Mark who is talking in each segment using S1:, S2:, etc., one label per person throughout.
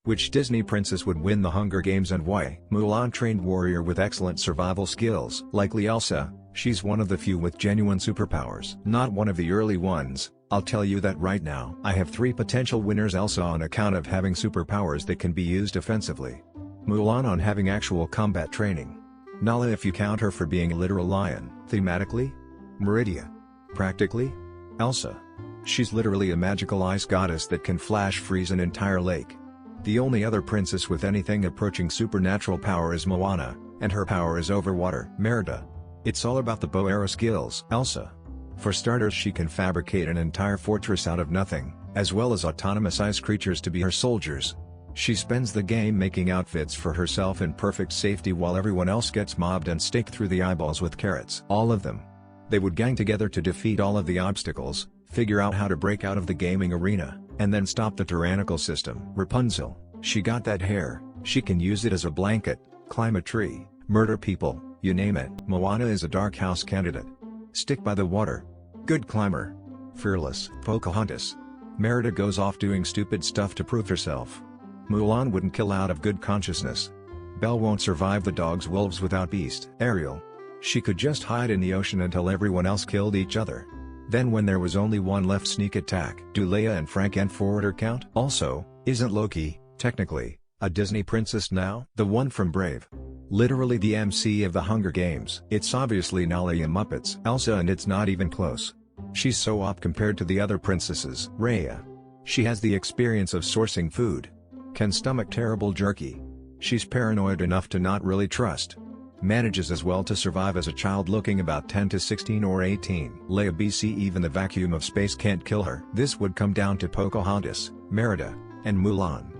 S1: Which Disney princess would win the Hunger Games and why? Mulan, trained warrior with excellent survival skills. Likely Elsa, she's one of the few with genuine superpowers. Not one of the early ones, I'll tell you that right now. I have 3 potential winners: Elsa on account of having superpowers that can be used offensively. Mulan on having actual combat training. Nala if you count her for being a literal lion. Thematically? Meridia. Practically? Elsa. She's literally a magical ice goddess that can flash freeze an entire lake. The only other princess with anything approaching supernatural power is Moana, and her power is over water. Merida. It's all about the bow arrow skills. Elsa. For starters, she can fabricate an entire fortress out of nothing, as well as autonomous ice creatures to be her soldiers. She spends the game making outfits for herself in perfect safety while everyone else gets mobbed and staked through the eyeballs with carrots. All of them. They would gang together to defeat all of the obstacles, figure out how to break out of the gaming arena, and then stop the tyrannical system. Rapunzel. She got that hair, she can use it as a blanket, climb a tree, murder people, you name it. Moana is a dark house candidate. Stick by the water. Good climber. Fearless. Pocahontas. Merida goes off doing stupid stuff to prove herself. Mulan wouldn't kill out of good consciousness. Belle won't survive the dogs wolves without Beast. Ariel. She could just hide in the ocean until everyone else killed each other. Then when there was only one left, sneak attack. Do Leia and Frank and Forwarder count? Also, isn't Loki, technically, a Disney princess now? The one from Brave. Literally the MC of the Hunger Games. It's obviously Nala and Muppets. Elsa, and it's not even close. She's so op compared to the other princesses. Raya. She has the experience of sourcing food. Can stomach terrible jerky. She's paranoid enough to not really trust. Manages as well to survive as a child looking about 10 to 16 or 18. Leia BC, even the vacuum of space can't kill her. This would come down to Pocahontas, Merida, and Mulan.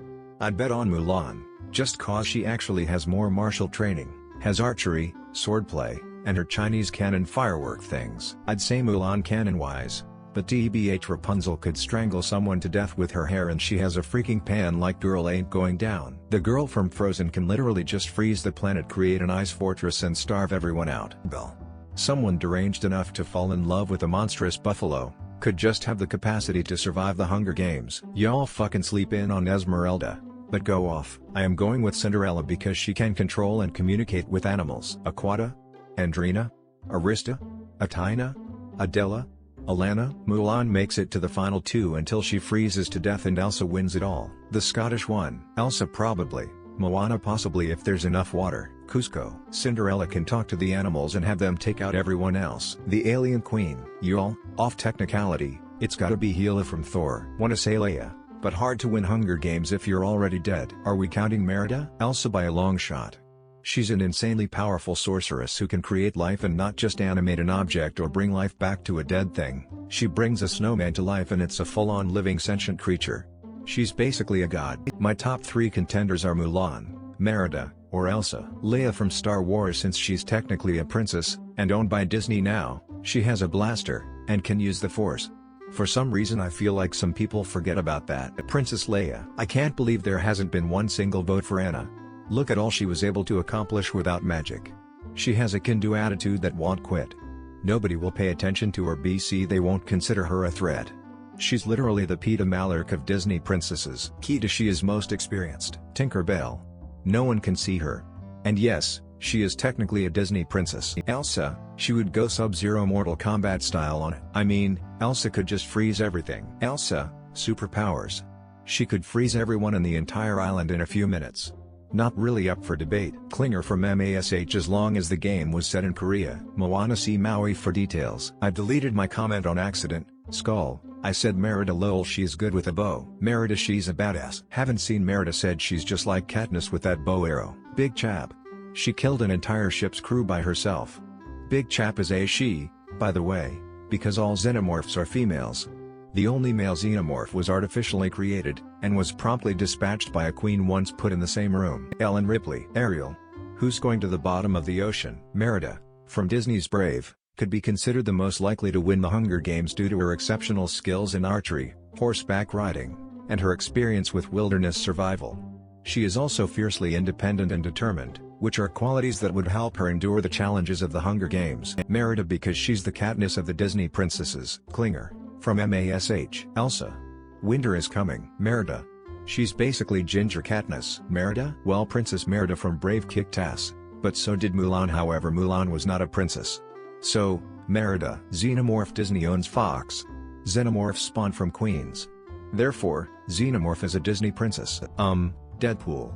S1: I'd bet on Mulan, just cause she actually has more martial training, has archery, swordplay, and her Chinese cannon firework things. I'd say Mulan canon-wise, but TBH Rapunzel could strangle someone to death with her hair, and she has a freaking pan like girl ain't going down. The girl from Frozen can literally just freeze the planet, create an ice fortress, and starve everyone out. Belle. Someone deranged enough to fall in love with a monstrous buffalo, could just have the capacity to survive the Hunger Games. Y'all fucking sleep in on Esmeralda, but go off. I am going with Cinderella because she can control and communicate with animals. Aquata? Andrina? Arista? Atina? Adela? Alana. Mulan makes it to the final 2 until she freezes to death, and Elsa wins it all. The Scottish one. Elsa probably, Moana possibly if there's enough water. Cusco. Cinderella can talk to the animals and have them take out everyone else. The alien queen. Y'all, off technicality, it's gotta be Hela from Thor. Wanna say Leia, but hard to win Hunger Games if you're already dead. Are we counting Merida? Elsa by a long shot. She's an insanely powerful sorceress who can create life and not just animate an object or bring life back to a dead thing. She brings a snowman to life and it's a full-on living sentient creature. She's basically a god. My top 3 contenders are Mulan, Merida, or Elsa. Leia from Star Wars, since she's technically a princess, and owned by Disney now, she has a blaster, and can use the Force. For some reason I feel like some people forget about that. Princess Leia. I can't believe there hasn't been one single vote for Anna. Look at all she was able to accomplish without magic. She has a can-do attitude that won't quit. Nobody will pay attention to her BC, they won't consider her a threat. She's literally the Peeta Mellark of Disney princesses. Kida, she is most experienced. Tinker Bell. No one can see her. And yes, she is technically a Disney princess. Elsa, she would go Sub-Zero Mortal Kombat style on it. I mean, Elsa could just freeze everything. Elsa, superpowers. She could freeze everyone in the entire island in a few minutes. Not really up for debate. Klinger from MASH, as long as the game was set in Korea. Moana, see Maui for details. I deleted my comment on accident. Skull. I said Merida, lol, she's good with a bow. Merida, she's a badass. Haven't seen Merida, said she's just like Katniss with that bow arrow. Big Chap. She killed an entire ship's crew by herself. Big Chap is a she, by the way, because all xenomorphs are females. The only male xenomorph was artificially created, and was promptly dispatched by a queen once put in the same room. Ellen Ripley. Ariel. Who's going to the bottom of the ocean? Merida, from Disney's Brave, could be considered the most likely to win the Hunger Games due to her exceptional skills in archery, horseback riding, and her experience with wilderness survival. She is also fiercely independent and determined, which are qualities that would help her endure the challenges of the Hunger Games. Merida, because she's the Katniss of the Disney princesses. Klinger. From MASH. Elsa. Winter is coming. Merida. She's basically Ginger Katniss. Merida? Well, Princess Merida from Brave kicked ass, but so did Mulan. However, Mulan was not a princess. So, Merida. Xenomorph. Disney owns Fox. Xenomorphs spawn from queens. Therefore, Xenomorph is a Disney princess. Deadpool.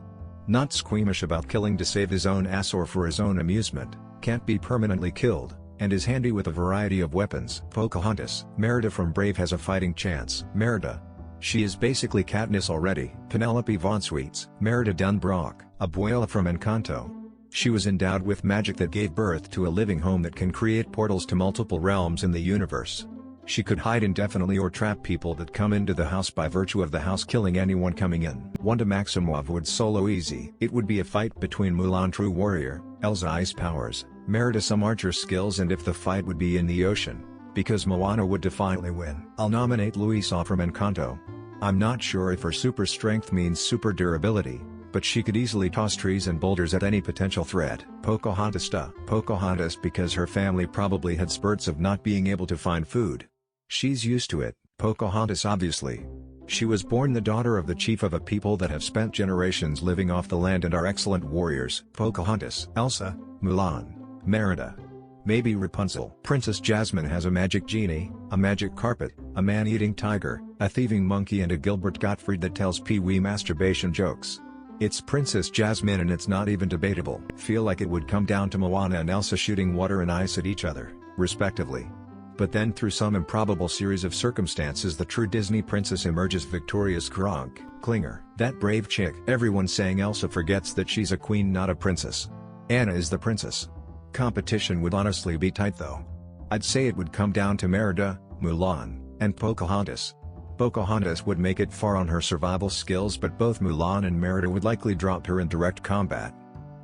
S1: Not squeamish about killing to save his own ass or for his own amusement, can't be permanently killed, and is handy with a variety of weapons. Pocahontas. Merida from Brave has a fighting chance. Merida. She is basically Katniss already. Penelope Von Sweets. Merida Dunbrock. Abuela from Encanto. She was endowed with magic that gave birth to a living home that can create portals to multiple realms in the universe. She could hide indefinitely or trap people that come into the house by virtue of the house killing anyone coming in. Wanda Maximoff would solo easy. It would be a fight between Mulan True Warrior, Elsa Ice Powers, Merida some archer skills, and if the fight would be in the ocean, because Moana would defiantly win. I'll nominate Louisa from Encanto. I'm not sure if her super strength means super durability, but she could easily toss trees and boulders at any potential threat. Pocahontas. Pocahontas because her family probably had spurts of not being able to find food. She's used to it. Pocahontas obviously. She was born the daughter of the chief of a people that have spent generations living off the land and are excellent warriors. Pocahontas. Elsa, Mulan, Merida. Maybe Rapunzel. Princess Jasmine has a magic genie, a magic carpet, a man-eating tiger, a thieving monkey, and a Gilbert Gottfried that tells Pee-wee masturbation jokes. It's Princess Jasmine and it's not even debatable. Feel like it would come down to Moana and Elsa shooting water and ice at each other, respectively. But then through some improbable series of circumstances the true Disney princess emerges victorious. Kronk. Klinger. That brave chick. Everyone saying Elsa forgets that she's a queen not a princess. Anna is the princess. Competition would honestly be tight though. I'd say it would come down to Merida, Mulan, and Pocahontas. Pocahontas would make it far on her survival skills, but both Mulan and Merida would likely drop her in direct combat.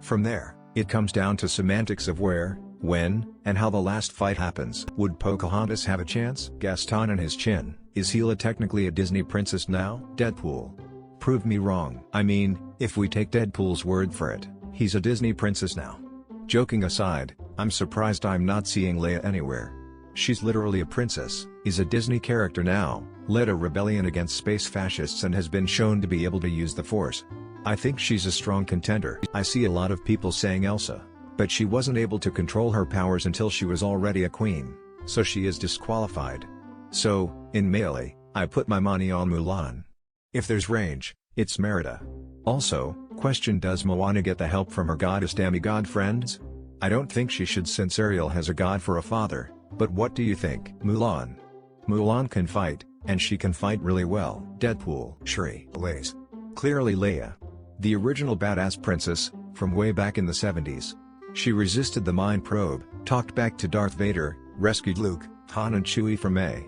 S1: From there, it comes down to semantics of where, when, and how the last fight happens. Would Pocahontas have a chance? Gaston and his chin. Is Hela technically a Disney princess now? Deadpool. Prove me wrong. I mean, if we take Deadpool's word for it, he's a Disney princess now. Joking aside, I'm surprised I'm not seeing Leia anywhere. She's literally a princess, is a Disney character now, led a rebellion against space fascists and has been shown to be able to use the Force. I think she's a strong contender. I see a lot of people saying Elsa, but she wasn't able to control her powers until she was already a queen, so she is disqualified. So, in melee, I put my money on Mulan. If there's range, it's Merida. Also, question: does Moana get the help from her goddess demigod friends? I don't think she should since Ariel has a god for a father, but what do you think? Mulan. Mulan can fight, and she can fight really well. Deadpool. Shuri. Lays. Clearly Leia. The original badass princess, from way back in the 70s. She resisted the mind probe, talked back to Darth Vader, rescued Luke, Han and Chewie from a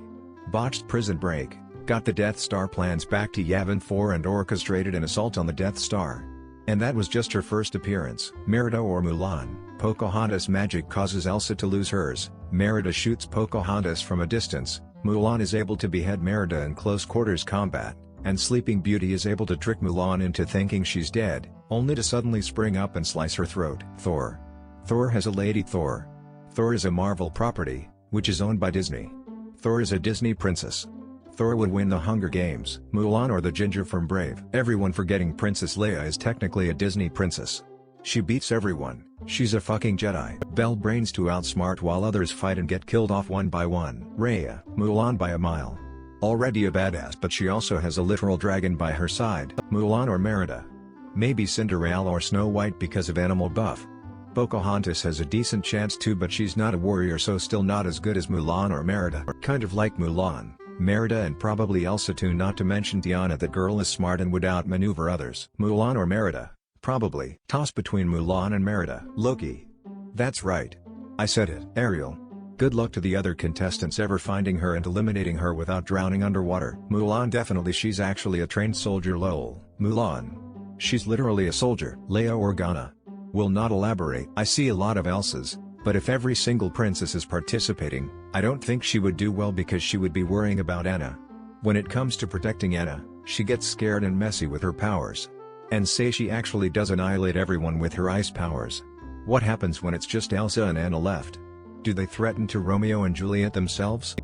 S1: botched prison break, got the Death Star plans back to Yavin 4 and orchestrated an assault on the Death Star. And that was just her first appearance. Merida or Mulan. Pocahontas' magic causes Elsa to lose hers. Merida shoots Pocahontas from a distance. Mulan is able to behead Merida in close quarters combat, and Sleeping Beauty is able to trick Mulan into thinking she's dead, only to suddenly spring up and slice her throat. Thor. Thor has a Lady Thor. Thor is a Marvel property, which is owned by Disney. Thor is a Disney princess. Thor would win the Hunger Games. Mulan or the Ginger from Brave. Everyone forgetting Princess Leia is technically a Disney princess. She beats everyone, she's a fucking Jedi. Bell brains to outsmart while others fight and get killed off one by one. Raya. Mulan by a mile. Already a badass, but she also has a literal dragon by her side. Mulan or Merida. Maybe Cinderella or Snow White because of animal buff. Pocahontas has a decent chance too, but she's not a warrior, so still not as good as Mulan or Merida. Kind of like Mulan, Merida and probably Elsa too, not to mention Tiana. That girl is smart and would outmaneuver others. Mulan or Merida? Probably. Toss between Mulan and Merida. Loki. That's right. I said it. Ariel. Good luck to the other contestants ever finding her and eliminating her without drowning underwater. Mulan definitely, she's actually a trained soldier. Lol. Mulan. She's literally a soldier. Leia Organa. Will not elaborate. I see a lot of Elsas, but if every single princess is participating, I don't think she would do well because she would be worrying about Anna. When it comes to protecting Anna, she gets scared and messy with her powers. And say she actually does annihilate everyone with her ice powers. What happens when it's just Elsa and Anna left? Do they threaten to Romeo and Juliet themselves?